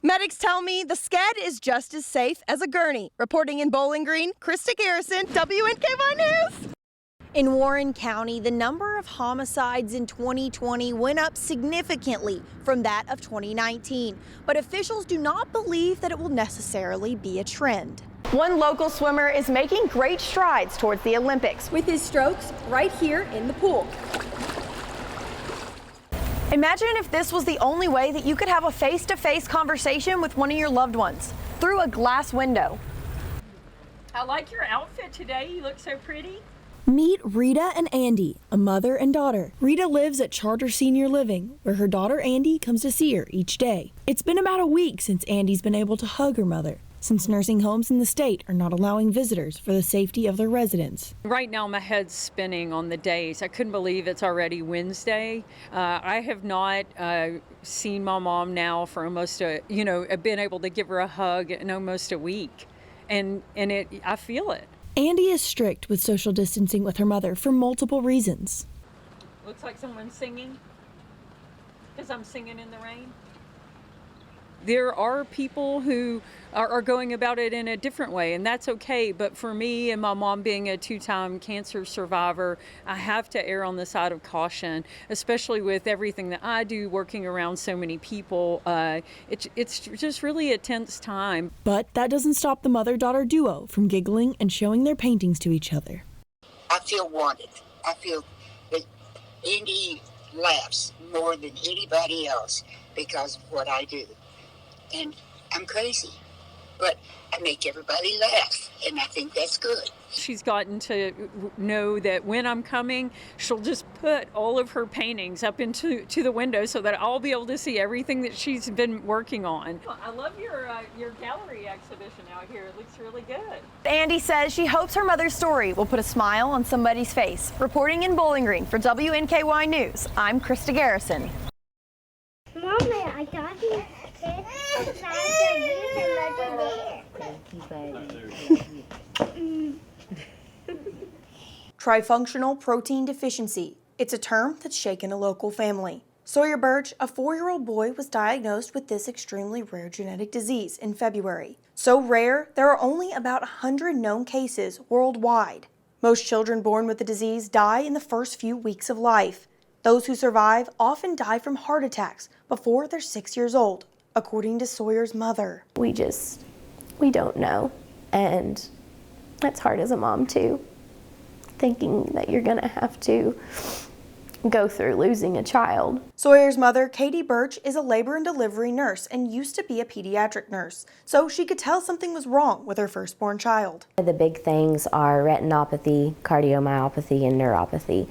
Medics tell me the sked is just as safe as a gurney. Reporting in Bowling Green, Krista Garrison, WNKY News. In Warren County, the number of homicides in 2020 went up significantly from that of 2019, but officials do not believe that it will necessarily be a trend. One local swimmer is making great strides towards the Olympics with his strokes right here in the pool. Imagine if this was the only way that you could have a face-to-face conversation with one of your loved ones through a glass window. I like your outfit today. You look so pretty. Meet Rita and Andy, a mother and daughter. Rita lives at Charter Senior Living, where her daughter Andy comes to see her each day. It's been about a week since Andy's been able to hug her mother, since nursing homes in the state are not allowing visitors for the safety of their residents. Right now my head's spinning on the days. I couldn't believe it's already Wednesday. I have not seen my mom now for almost been able to give her a hug in almost a week. And I feel it. Andy is strict with social distancing with her mother for multiple reasons. Looks like someone's singing, because I'm singing in the rain. There are people who are going about it in a different way, and that's okay. But for me and my mom being a 2-time cancer survivor, I have to err on the side of caution, especially with everything that I do, working around so many people. It's just really a tense time. But that doesn't stop the mother-daughter duo from giggling and showing their paintings to each other. I feel wanted. I feel that Andy laughs more than anybody else because of what I do. And I'm crazy, but I make everybody laugh, and I think that's good. She's gotten to know that when I'm coming, she'll just put all of her paintings up into the window so that I'll be able to see everything that she's been working on. I love your gallery exhibition out here. It looks really good. Andy says she hopes her mother's story will put a smile on somebody's face. Reporting in Bowling Green for WNKY News, I'm Krista Garrison. Mommy, I got you. Trifunctional protein deficiency. It's a term that's shaken a local family. Sawyer Birch, a 4-year-old boy, was diagnosed with this extremely rare genetic disease in February. So rare, there are only about 100 known cases worldwide. Most children born with the disease die in the first few weeks of life. Those who survive often die from heart attacks before they're 6 years old, according to Sawyer's mother. We don't know, and it's hard as a mom too, thinking that you're gonna have to go through losing a child. Sawyer's mother, Katie Birch, is a labor and delivery nurse and used to be a pediatric nurse, so she could tell something was wrong with her firstborn child. The big things are retinopathy, cardiomyopathy, and neuropathy.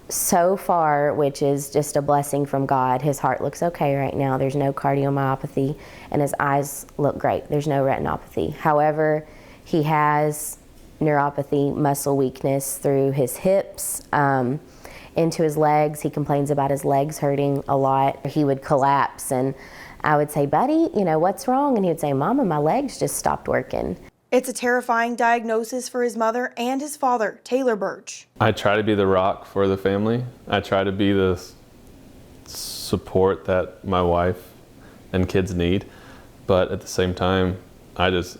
So far, which is just a blessing from God, his heart looks okay right now. There's no cardiomyopathy, and his eyes look great. There's no retinopathy. However, he has neuropathy, muscle weakness through his hips, into his legs. He complains about his legs hurting a lot. He would collapse, and I would say, buddy, what's wrong? And he would say, Mama, my legs just stopped working. It's a terrifying diagnosis for his mother and his father, Taylor Birch. I try to be the rock for the family. I try to be the support that my wife and kids need, but at the same time, I just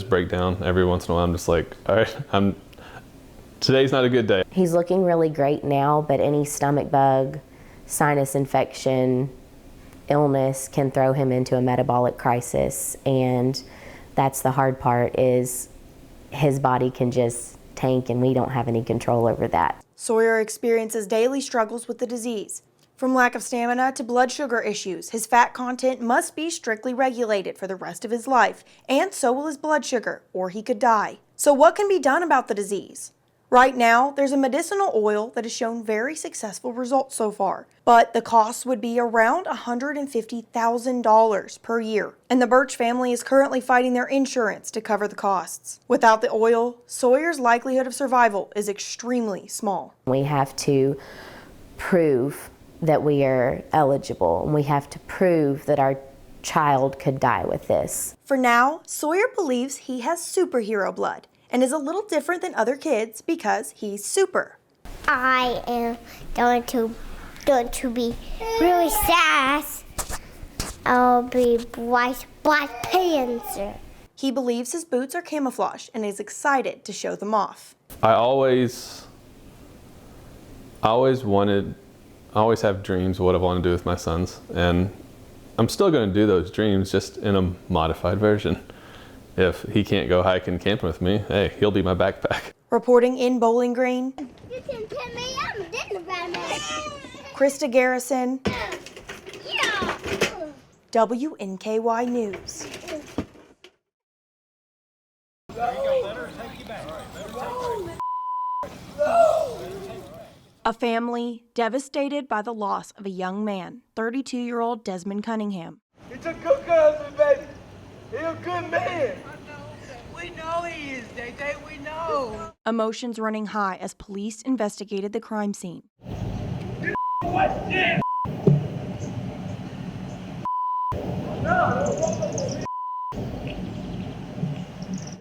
break down every once in a while. I'm just like, all right, today's not a good day. He's looking really great now, but any stomach bug, sinus infection, illness can throw him into a metabolic crisis, and that's the hard part, is his body can just tank and we don't have any control over that. Sawyer experiences daily struggles with the disease. From lack of stamina to blood sugar issues, his fat content must be strictly regulated for the rest of his life, and so will his blood sugar, or he could die. So what can be done about the disease? Right now, there's a medicinal oil that has shown very successful results so far, but the cost would be around $150,000 per year, and the Birch family is currently fighting their insurance to cover the costs. Without the oil, Sawyer's likelihood of survival is extremely small. We have to prove that we are eligible, and we have to prove that our child could die with this. For now, Sawyer believes he has superhero blood and is a little different than other kids because he's super. I am going to be really fast. I'll be Black Panther. He believes his boots are camouflage and is excited to show them off. I always have dreams of what I want to do with my sons, and I'm still going to do those dreams, just in a modified version. If he can't go hiking, camping with me, hey, he'll be my backpack. Reporting in Bowling Green, You can put me on dinner by me. Krista Garrison, Yeah. WNKY News. A family devastated by the loss of a young man, 32-year-old Desmond Cunningham. He's a good husband, baby. He's a good man. We know he is, Day-Day, we know. Emotions running high as police investigated the crime scene. What's this?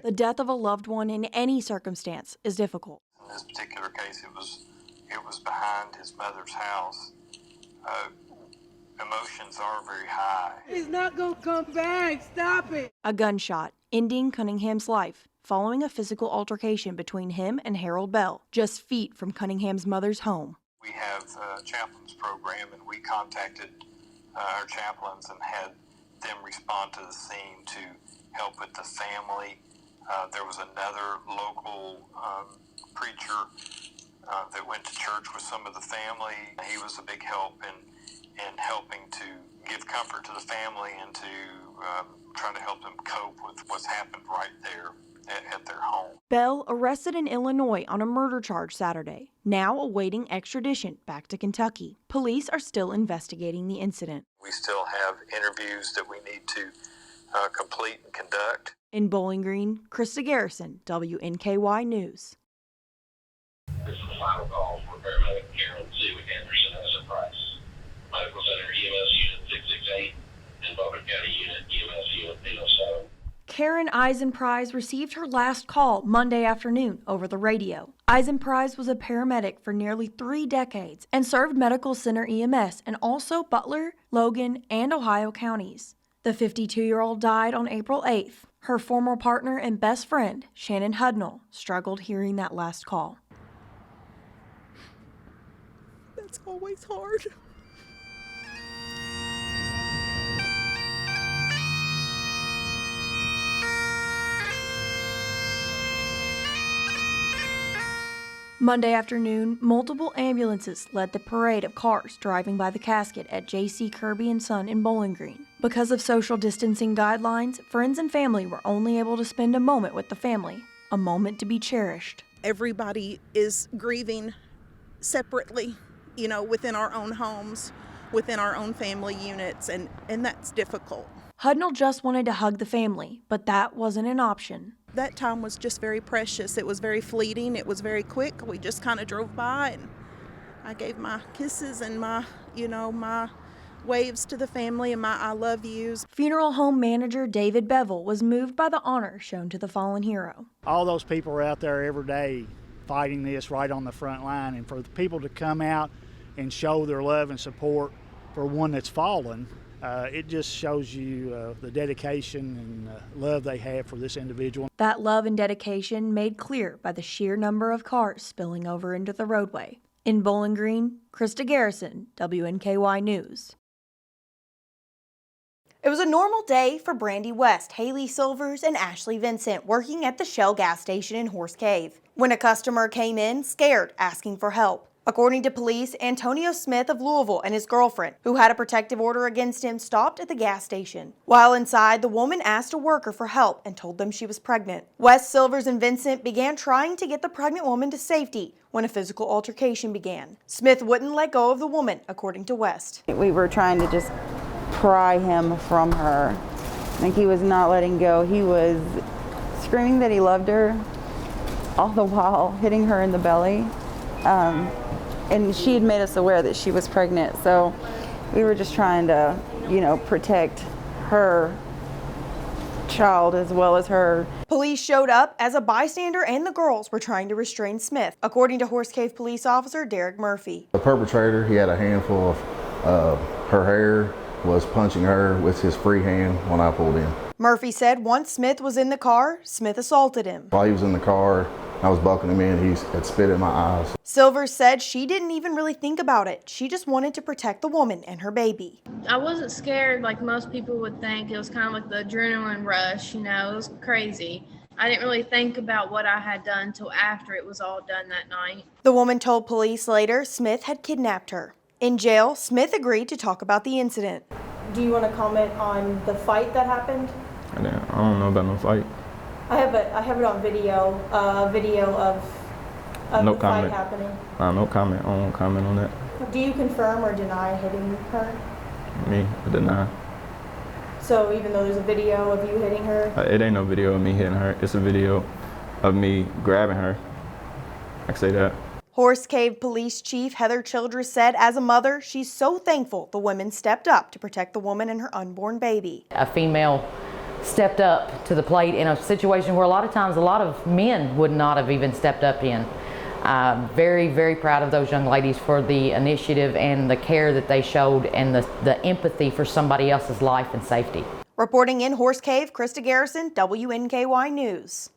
The death of a loved one in any circumstance is difficult. In this particular case, it was behind his mother's house. Emotions are very high. He's not gonna come back. Stop it. A gunshot ending Cunningham's life following a physical altercation between him and Harold Bell, just feet from Cunningham's mother's home. We have a chaplains program, and we contacted our chaplains and had them respond to the scene to help with the family. There was another local preacher that went to church with some of the family. He was a big help in helping to give comfort to the family and to try to help them cope with what's happened right there at their home. Bell arrested in Illinois on a murder charge Saturday, now awaiting extradition back to Kentucky. Police are still investigating the incident. We still have interviews that we need to complete and conduct. In Bowling Green, Krista Garrison, WNKY News. This is the final call for paramedic Karen C. Anderson as a Price. Medical Center EMS Unit 668 and Butler County Unit EMS Unit 807. Karen Eisenprize received her last call Monday afternoon over the radio. Eisenprize was a paramedic for nearly 3 decades and served Medical Center EMS in also Butler, Logan, and Ohio counties. The 52-year-old died on April 8th. Her former partner and best friend, Shannon Hudnall, struggled hearing that last call. That's always hard. Monday afternoon, multiple ambulances led the parade of cars driving by the casket at J.C. Kirby & Son in Bowling Green. Because of social distancing guidelines, friends and family were only able to spend a moment with the family, a moment to be cherished. Everybody is grieving separately, within our own homes, within our own family units, and that's difficult. Hudnall just wanted to hug the family, but that wasn't an option. That time was just very precious. It was very fleeting. It was very quick. We just kind of drove by, and I gave my kisses and my waves to the family and my I love yous. Funeral home manager David Bevel was moved by the honor shown to the fallen hero. All those people are out there every day fighting this right on the front line, and for the people to come out and show their love and support for one that's fallen, it just shows you the dedication and love they have for this individual. That love and dedication made clear by the sheer number of cars spilling over into the roadway. In Bowling Green, Krista Garrison, WNKY News. It was a normal day for Brandy West, Haley Silvers, and Ashley Vincent working at the Shell gas station in Horse Cave when a customer came in scared, asking for help. According to police, Antonio Smith of Louisville and his girlfriend, who had a protective order against him, stopped at the gas station. While inside, the woman asked a worker for help and told them she was pregnant. West, Silvers, and Vincent began trying to get the pregnant woman to safety when a physical altercation began. Smith wouldn't let go of the woman, according to West. We were trying to just pry him from her. Like, he was not letting go. He was screaming that he loved her, all the while hitting her in the belly. And she had made us aware that she was pregnant, so we were just trying to, protect her child as well as her. Police showed up as a bystander and the girls were trying to restrain Smith, according to Horse Cave police officer Derek Murphy. The perpetrator, he had a handful of her hair, was punching her with his free hand when I pulled in. Murphy said once Smith was in the car, Smith assaulted him. While he was in the car, I was bucking him in. He had spit in my eyes. Silvers said she didn't even really think about it. She just wanted to protect the woman and her baby. I wasn't scared like most people would think. It was kind of like the adrenaline rush, you know, it was crazy. I didn't really think about what I had done till after it was all done that night. The woman told police later Smith had kidnapped her. In jail, Smith agreed to talk about the incident. Do you want to comment on the fight that happened? I don't know about no fight. I have it on video, of No the comment. fight happening. No comment. I won't comment on that. Do you confirm or deny hitting her? Me, I deny. So even though there's a video of you hitting her? It ain't no video of me hitting her. It's a video of me grabbing her. I can say that. Horse Cave Police Chief Heather Childress said as a mother, she's so thankful the women stepped up to protect the woman and her unborn baby. A female stepped up to the plate in a situation where a lot of times a lot of men would not have even stepped up in. Very, very proud of those young ladies for the initiative and the care that they showed and the empathy for somebody else's life and safety. Reporting in Horse Cave, Krista Garrison, WNKY News.